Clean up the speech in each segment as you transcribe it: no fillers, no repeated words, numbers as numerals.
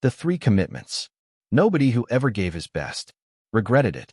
The 3 commitments. Nobody who ever gave his best regretted it.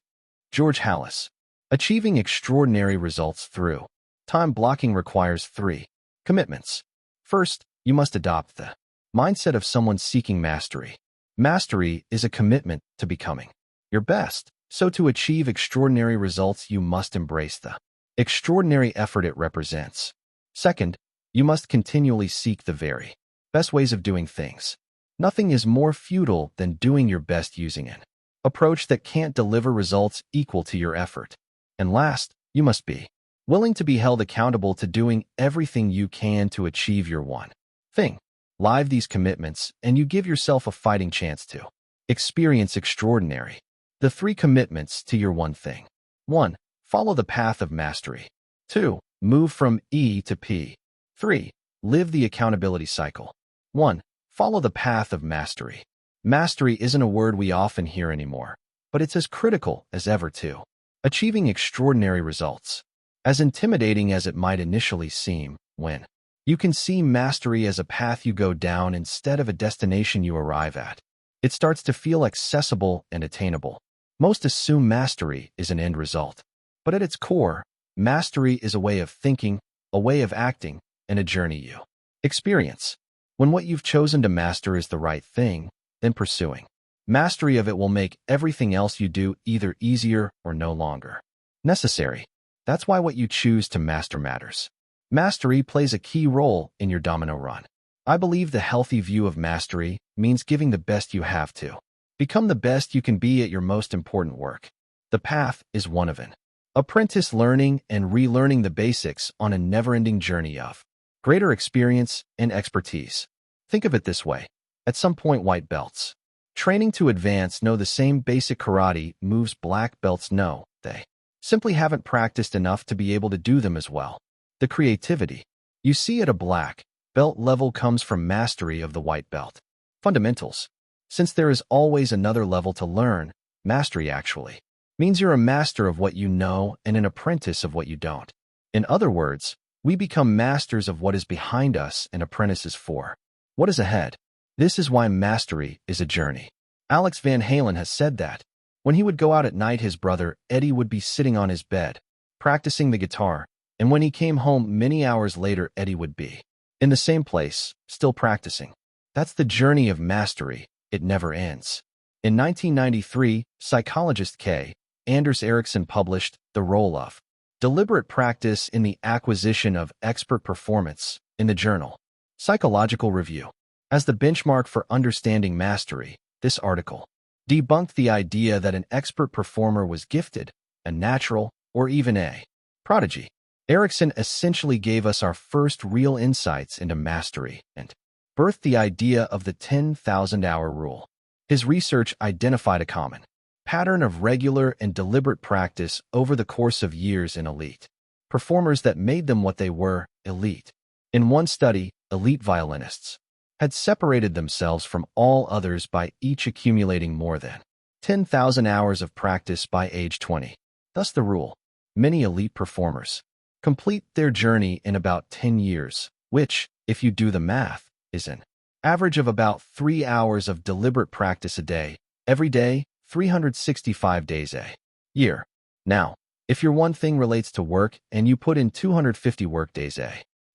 George Hallis. Achieving extraordinary results through time blocking requires 3 commitments. First, you must adopt the mindset of someone seeking mastery. Mastery is a commitment to becoming your best. So to achieve extraordinary results, you must embrace the extraordinary effort it represents. Second, you must continually seek the very best ways of doing things. Nothing is more futile than doing your best using an approach that can't deliver results equal to your effort. And last, you must be willing to be held accountable to doing everything you can to achieve your one thing. Live these commitments, and you give yourself a fighting chance to experience extraordinary. The 3 commitments to your one thing. 1. Follow the path of mastery. 2. Move from E to P. 3. Live the accountability cycle. 1. Follow the path of mastery. Mastery isn't a word we often hear anymore, but it's as critical as ever to achieving extraordinary results. As intimidating as it might initially seem, when you can see mastery as a path you go down instead of a destination you arrive at, it starts to feel accessible and attainable. Most assume mastery is an end result, but at its core, mastery is a way of thinking, a way of acting, and a journey you experience. When what you've chosen to master is the right thing, then pursuing mastery of it will make everything else you do either easier or no longer necessary. That's why what you choose to master matters. Mastery plays a key role in your domino run. I believe the healthy view of mastery means giving the best you have to become the best you can be at your most important work. The path is one of an apprentice learning and relearning the basics on a never-ending journey of greater experience and expertise. Think of it this way. At some point, white belts training to advance know the same basic karate moves black belts know. They simply haven't practiced enough to be able to do them as well. The creativity you see at a black belt level comes from mastery of the white belt fundamentals. Since there is always another level to learn, mastery actually means you're a master of what you know and an apprentice of what you don't. In other words, we become masters of what is behind us and apprentices for what is ahead. This is why mastery is a journey. Alex Van Halen has said that when he would go out at night, his brother Eddie would be sitting on his bed, practicing the guitar, and when he came home many hours later, Eddie would be in the same place, still practicing. That's the journey of mastery. It never ends. In 1993, psychologist K. Anders Ericsson published The Role of Deliberate Practice in the Acquisition of Expert Performance in the journal Psychological Review. As the benchmark for understanding mastery, this article debunked the idea that an expert performer was gifted, a natural, or even a prodigy. Ericsson essentially gave us our first real insights into mastery and birthed the idea of the 10,000-hour rule. His research identified a common pattern of regular and deliberate practice over the course of years in elite performers that made them what they were, elite. In one study, elite violinists had separated themselves from all others by each accumulating more than 10,000 hours of practice by age 20. Thus the rule. Many elite performers complete their journey in about 10 years, which, if you do the math, is an average of about 3 hours of deliberate practice a day, every day, 365 days a year. Now, if your one thing relates to work and you put in 250 workdays a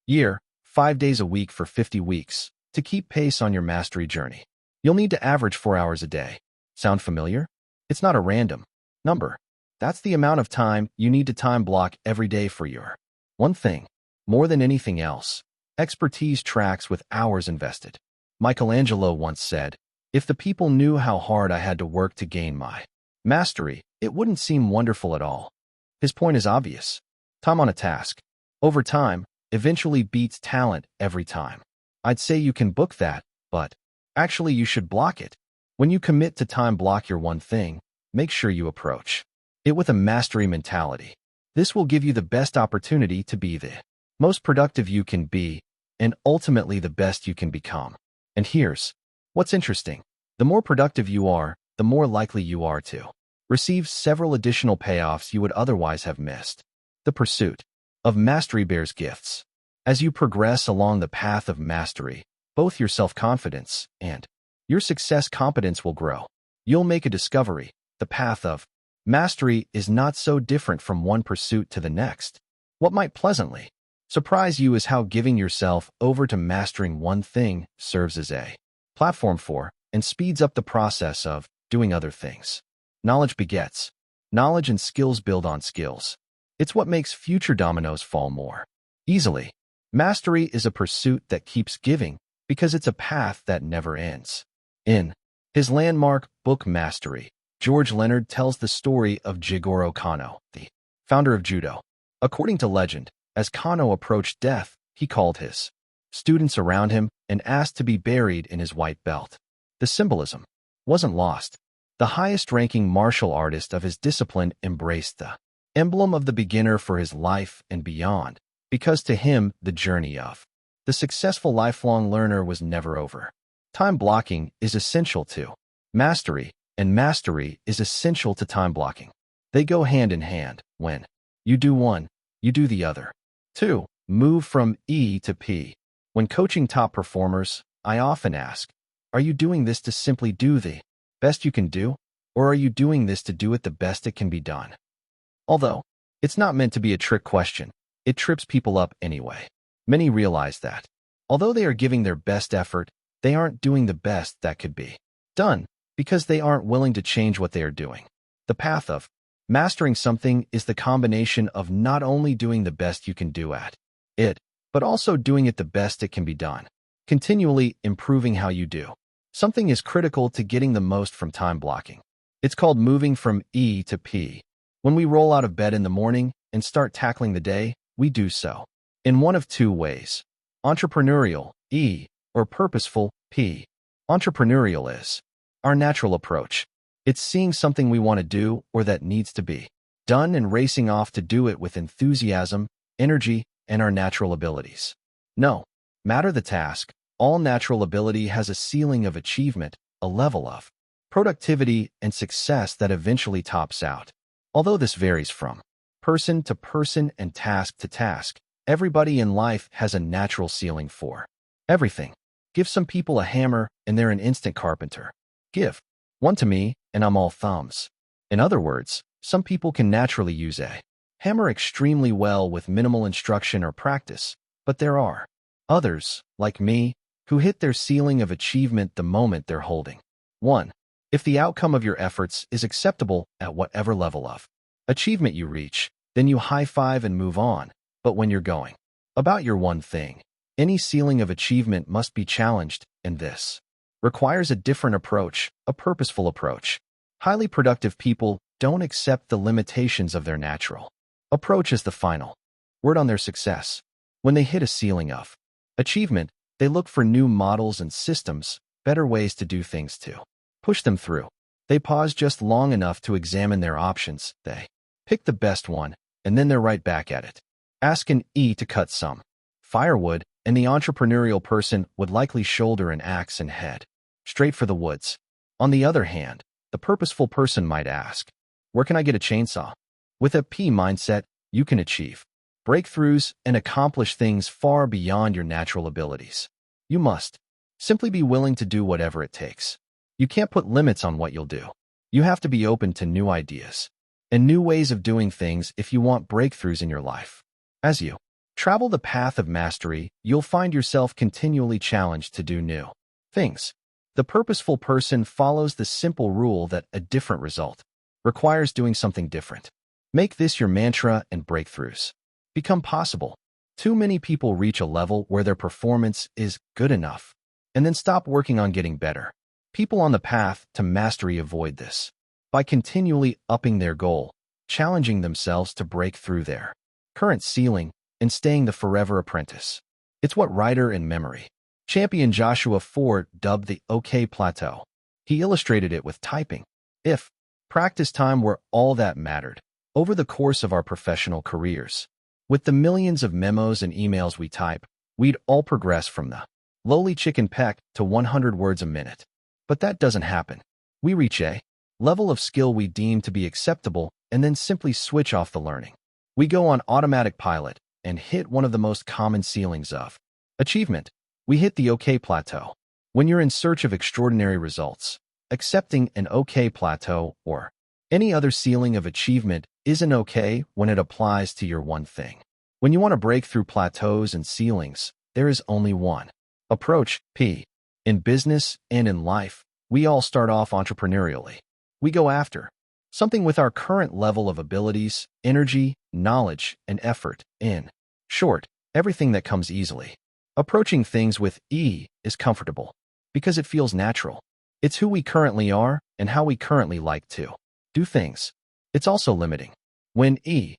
year, 5 days a week for 50 weeks, to keep pace on your mastery journey, you'll need to average 4 hours a day. Sound familiar? It's not a random number. That's the amount of time you need to time block every day for your one thing. More than anything else, expertise tracks with hours invested. Michelangelo once said, "If the people knew how hard I had to work to gain my mastery, it wouldn't seem wonderful at all." His point is obvious. Time on a task, over time, eventually beats talent every time. I'd say you can book that, but actually you should block it. When you commit to time block your one thing, make sure you approach it with a mastery mentality. This will give you the best opportunity to be the most productive you can be, and ultimately the best you can become. And here's what's interesting. The more productive you are, the more likely you are to receive several additional payoffs you would otherwise have missed. The pursuit of mastery bears gifts. As you progress along the path of mastery, both your self-confidence and your success competence will grow. You'll make a discovery. The path of mastery is not so different from one pursuit to the next. What might pleasantly surprise you is how giving yourself over to mastering one thing serves as a platform for and speeds up the process of doing other things. Knowledge begets knowledge, and skills build on skills. It's what makes future dominoes fall more easily. Mastery is a pursuit that keeps giving because it's a path that never ends. In his landmark book Mastery, George Leonard tells the story of Jigoro Kano, the founder of judo. According to legend, as Kano approached death, he called his students around him and asked to be buried in his white belt. The symbolism wasn't lost. The highest-ranking martial artist of his discipline embraced the emblem of the beginner for his life and beyond, because to him, the journey of the successful lifelong learner was never over. Time blocking is essential to mastery, and mastery is essential to time blocking. They go hand in hand. When you do one, you do the other. 2. Move from E to P. When coaching top performers, I often ask, are you doing this to simply do the best you can do, or are you doing this to do it the best it can be done? Although it's not meant to be a trick question, it trips people up anyway. Many realize that, although they are giving their best effort, they aren't doing the best that could be done because they aren't willing to change what they are doing. The path of mastering something is the combination of not only doing the best you can do at it, but also doing it the best it can be done. Continually improving how you do something is critical to getting the most from time blocking. It's called moving from E to P. When we roll out of bed in the morning and start tackling the day, we do so in one of two ways: entrepreneurial, E, or purposeful, P. Entrepreneurial is our natural approach. It's seeing something we want to do or that needs to be done and racing off to do it with enthusiasm, energy, and our natural abilities. No matter the task, all natural ability has a ceiling of achievement, a level of productivity and success that eventually tops out. Although this varies from person to person and task to task, everybody in life has a natural ceiling for everything. Give some people a hammer and they're an instant carpenter. Give one to me and I'm all thumbs. In other words, some people can naturally use a hammer extremely well with minimal instruction or practice, but there are others, like me, who hit their ceiling of achievement the moment they're holding one. If the outcome of your efforts is acceptable at whatever level of achievement you reach, then you high-five and move on. But when you're going about your one thing, any ceiling of achievement must be challenged, and this requires a different approach, a purposeful approach. Highly productive people don't accept the limitations of their natural approach as the final word on their success. When they hit a ceiling of achievement, they look for new models and systems, better ways to do things to push them through. They pause just long enough to examine their options. They pick the best one, and then they're right back at it. Ask an E to cut some firewood, and the entrepreneurial person would likely shoulder an axe and head straight for the woods. On the other hand, the purposeful person might ask, where can I get a chainsaw? With a P mindset, you can achieve breakthroughs and accomplish things far beyond your natural abilities. You must simply be willing to do whatever it takes. You can't put limits on what you'll do. You have to be open to new ideas and new ways of doing things if you want breakthroughs in your life. As you travel the path of mastery, you'll find yourself continually challenged to do new things. The purposeful person follows the simple rule that a different result requires doing something different. Make this your mantra and breakthroughs become possible. Too many people reach a level where their performance is good enough and then stop working on getting better. People on the path to mastery avoid this by continually upping their goal, challenging themselves to break through their current ceiling, and staying the forever apprentice. It's what writer and memory champion Joshua Ford dubbed the OK Plateau. He illustrated it with typing. If practice time were all that mattered over the course of our professional careers, with the millions of memos and emails we type, we'd all progress from the lowly chicken peck to 100 words a minute. But that doesn't happen. We reach a level of skill we deem to be acceptable and then simply switch off the learning. We go on automatic pilot and hit one of the most common ceilings of achievement. We hit the OK Plateau. When you're in search of extraordinary results, accepting an okay plateau or any other ceiling of achievement isn't okay when it applies to your one thing. When you want to break through plateaus and ceilings, there is only one approach, P. In business and in life, we all start off entrepreneurially. We go after something with our current level of abilities, energy, knowledge, and effort. In short, everything that comes easily. Approaching things with E is comfortable because it feels natural. It's who we currently are and how we currently like to do things. It's also limiting. When E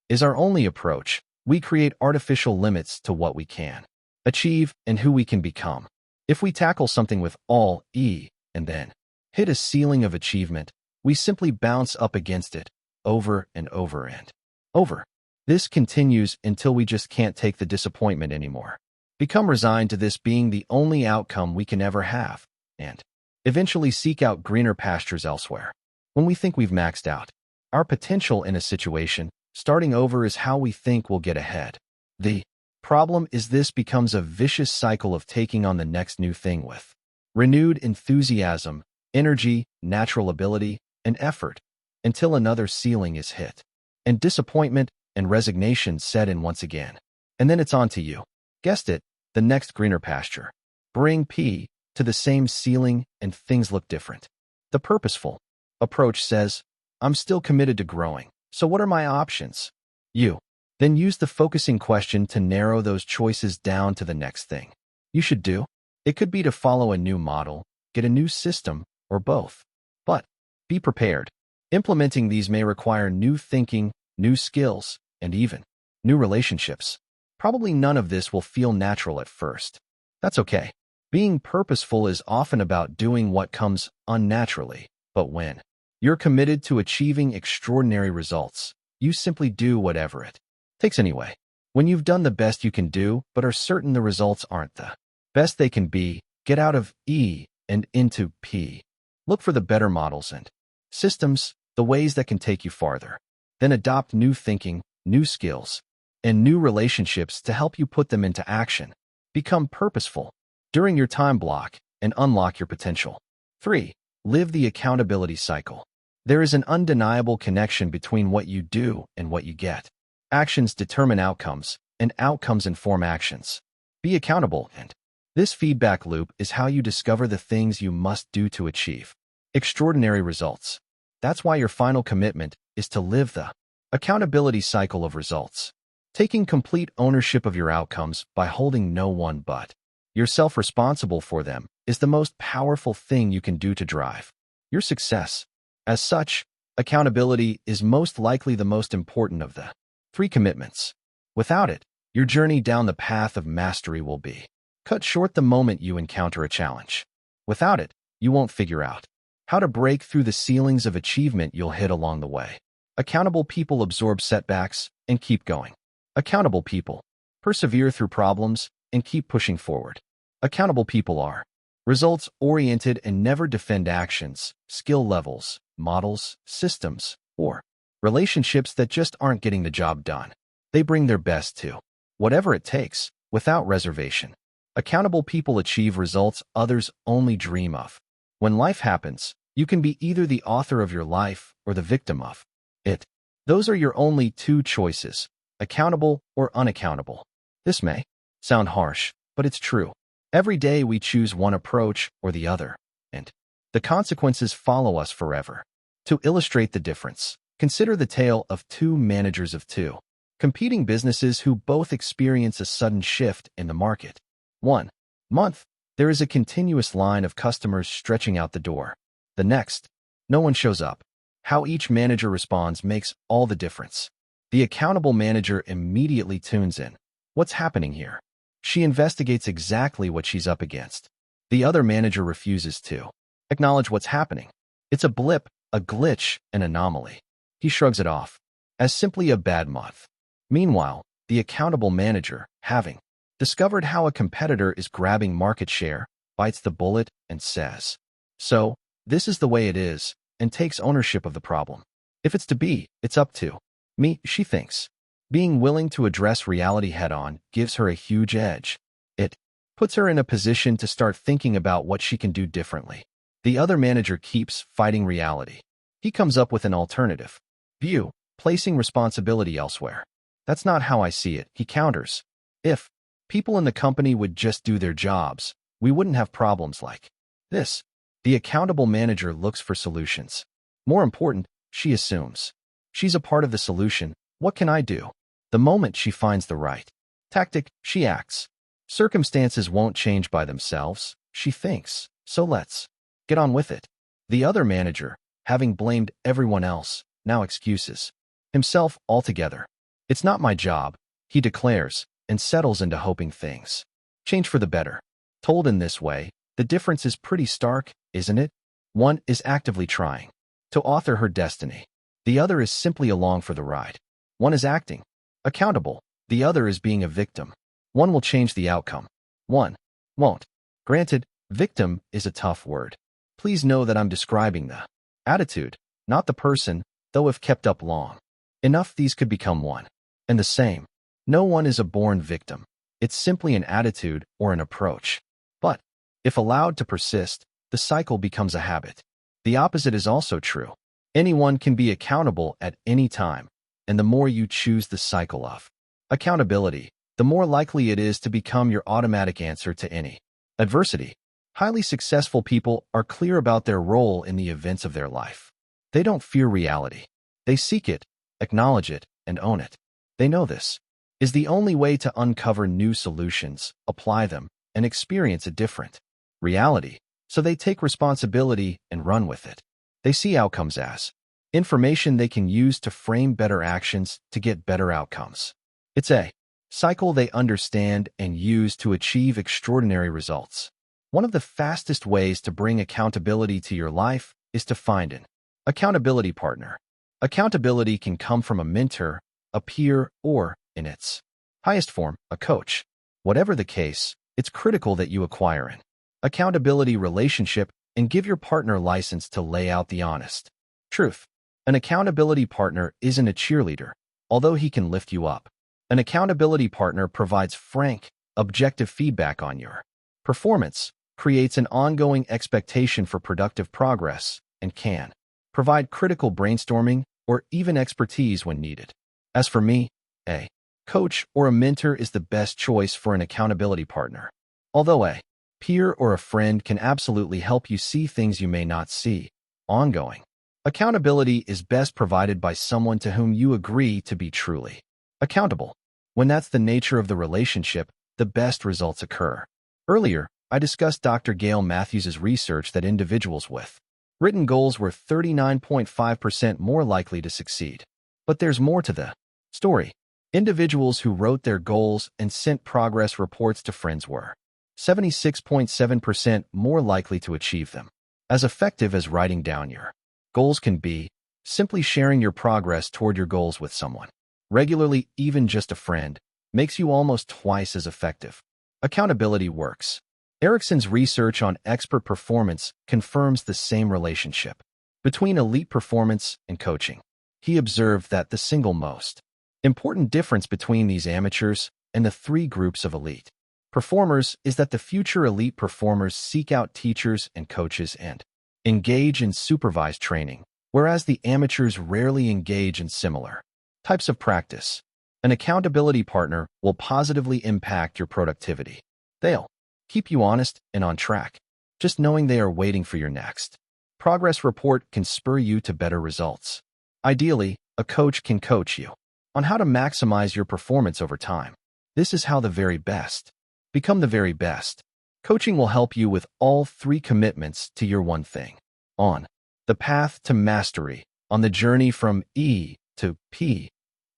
is our only approach, we create artificial limits to what we can achieve and who we can become. If we tackle something with all E and then hit a ceiling of achievement, we simply bounce up against it over and over and over. This continues until we just can't take the disappointment anymore. Become resigned to this being the only outcome we can ever have, and eventually seek out greener pastures elsewhere. When we think we've maxed out our potential in a situation, starting over is how we think we'll get ahead. The problem is this becomes a vicious cycle of taking on the next new thing with renewed enthusiasm, energy, natural ability, and effort until another ceiling is hit, and disappointment and resignation set in once again. And then it's on to you. Guessed it, the next greener pasture. Bring P to the same ceiling and things look different. The purposeful approach says, I'm still committed to growing, so what are my options? You then use the focusing question to narrow those choices down to the next thing you should do. It could be to follow a new model, get a new system, or both. But be prepared. Implementing these may require new thinking, new skills, and even new relationships. Probably none of this will feel natural at first. That's okay. Being purposeful is often about doing what comes unnaturally, but when you're committed to achieving extraordinary results, you simply do whatever it takes anyway. When you've done the best you can do, but are certain the results aren't the best they can be, get out of E and into P. Look for the better models and systems, the ways that can take you farther. Then adopt new thinking, new skills, and new relationships to help you put them into action. Become purposeful during your time block and unlock your potential. 3. Live the accountability cycle. There is an undeniable connection between what you do and what you get. Actions determine outcomes, and outcomes inform actions. Be accountable, and this feedback loop is how you discover the things you must do to achieve extraordinary results. That's why your final commitment is to live the accountability cycle of results. Taking complete ownership of your outcomes by holding no one but yourself responsible for them is the most powerful thing you can do to drive your success. As such, accountability is most likely the most important of the 3 commitments. Without it, your journey down the path of mastery will be cut short the moment you encounter a challenge. Without it, you won't figure out how to break through the ceilings of achievement you'll hit along the way. Accountable people absorb setbacks and keep going. Accountable people persevere through problems and keep pushing forward. Accountable people are results-oriented and never defend actions, skill levels, models, systems, or relationships that just aren't getting the job done. They bring their best to whatever it takes, without reservation. Accountable people achieve results others only dream of. When life happens, you can be either the author of your life or the victim of it. Those are your only 2 choices, accountable or unaccountable. This may sound harsh, but it's true. Every day we choose one approach or the other, and the consequences follow us forever. To illustrate the difference, consider the tale of 2 managers of 2 competing businesses who both experience a sudden shift in the market. 1 month, there is a continuous line of customers stretching out the door. The next, no one shows up. How each manager responds makes all the difference. The accountable manager immediately tunes in. What's happening here? She investigates exactly what she's up against. The other manager refuses to acknowledge what's happening. It's a blip, a glitch, an anomaly. He shrugs it off as simply a bad month. Meanwhile, the accountable manager, having discovered how a competitor is grabbing market share, bites the bullet and says, "So, this is the way it is," and takes ownership of the problem. If it's to be, it's up to me, she thinks. Being willing to address reality head-on gives her a huge edge. It puts her in a position to start thinking about what she can do differently. The other manager keeps fighting reality. He comes up with an alternative view, placing responsibility elsewhere. That's not how I see it, he counters. If people in the company would just do their jobs, we wouldn't have problems like this. The accountable manager looks for solutions. More important, she assumes. She's a part of the solution. What can I do? The moment she finds the right tactic, she acts. Circumstances won't change by themselves, she thinks, so let's get on with it. The other manager, having blamed everyone else, now excuses himself altogether. It's not my job, he declares, and settles into hoping things change for the better. Told in this way, the difference is pretty stark, isn't it? One is actively trying to author her destiny. The other is simply along for the ride. One is acting accountable. The other is being a victim. One will change the outcome. One won't. Granted, victim is a tough word. Please know that I'm describing the attitude, not the person, though if kept up long enough, these could become one and the same. No one is a born victim. It's simply an attitude or an approach. But if allowed to persist, the cycle becomes a habit. The opposite is also true. Anyone can be accountable at any time, and the more you choose the cycle of accountability, the more likely it is to become your automatic answer to any adversity. Highly successful people are clear about their role in the events of their life. They don't fear reality. They seek it, acknowledge it, and own it. They know this is the only way to uncover new solutions, apply them, and experience a different reality. So they take responsibility and run with it. They see outcomes as information they can use to frame better actions to get better outcomes. It's a cycle they understand and use to achieve extraordinary results. One of the fastest ways to bring accountability to your life is to find an accountability partner. Accountability can come from a mentor, a peer, or, in its highest form, a coach. Whatever the case, it's critical that you acquire an accountability relationship and give your partner license to lay out the honest truth. An accountability partner isn't a cheerleader, although he can lift you up. An accountability partner provides frank, objective feedback on your performance, creates an ongoing expectation for productive progress, and can provide critical brainstorming or even expertise when needed. As for me, a coach or a mentor is the best choice for an accountability partner. Although a peer or a friend can absolutely help you see things you may not see. Ongoing accountability is best provided by someone to whom you agree to be truly accountable. When that's the nature of the relationship, the best results occur. Earlier, I discussed Dr. Gail Matthews's research that individuals with written goals were 39.5% more likely to succeed. But there's more to the story. Individuals who wrote their goals and sent progress reports to friends were 76.7% more likely to achieve them. As effective as writing down your goals can be, simply sharing your progress toward your goals with someone regularly, even just a friend, makes you almost twice as effective. Accountability works. Erickson's research on expert performance confirms the same relationship between elite performance and coaching. He observed that the single most important difference between these amateurs and the three groups of elite performers is that the future elite performers seek out teachers and coaches and engage in supervised training, whereas the amateurs rarely engage in similar types of practice. An accountability partner will positively impact your productivity. They'll keep you honest and on track. Just knowing they are waiting for your next progress report can spur you to better results. Ideally, a coach can coach you on how to maximize your performance over time. This is how the very best become the very best. Coaching will help you with all three commitments to your one thing. On the path to mastery, on the journey from E to P,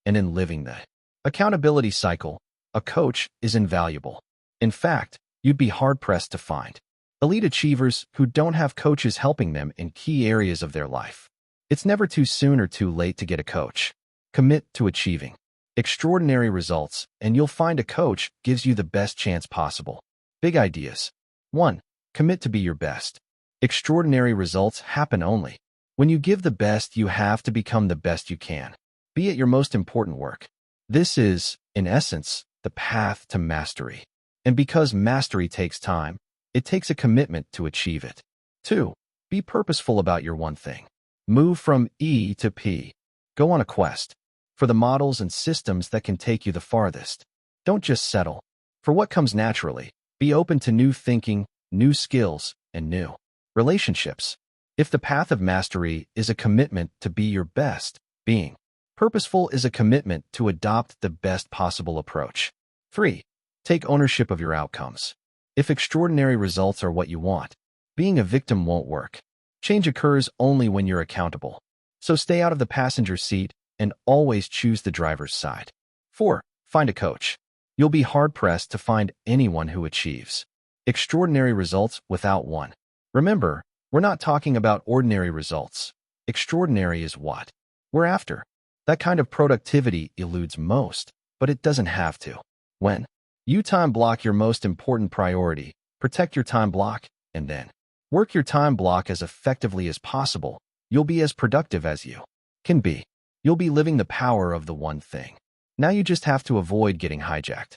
and in living the accountability cycle, a coach is invaluable. In fact, you'd be hard-pressed to find elite achievers who don't have coaches helping them in key areas of their life. It's never too soon or too late to get a coach. Commit to achieving extraordinary results, and you'll find a coach gives you the best chance possible. Big ideas. 1. Commit to be your best. Extraordinary results happen only when you give the best you have to become the best you can. Be at your most important work. This is, in essence, the path to mastery. And because mastery takes time, it takes a commitment to achieve it. 2. Be purposeful about your one thing. Move from E to P. Go on a quest for the models and systems that can take you the farthest. Don't just settle for what comes naturally. Be open to new thinking, new skills, and new relationships. If the path of mastery is a commitment to be your best, being purposeful is a commitment to adopt the best possible approach. 3. Take ownership of your outcomes. If extraordinary results are what you want, being a victim won't work. Change occurs only when you're accountable. So stay out of the passenger seat and always choose the driver's side. 4. Find a coach. You'll be hard-pressed to find anyone who achieves extraordinary results without one. Remember, we're not talking about ordinary results. Extraordinary is what we're after. That kind of productivity eludes most, but it doesn't have to. When you time block your most important priority, protect your time block, and then work your time block as effectively as possible, you'll be as productive as you can be. You'll be living the power of the one thing. Now you just have to avoid getting hijacked.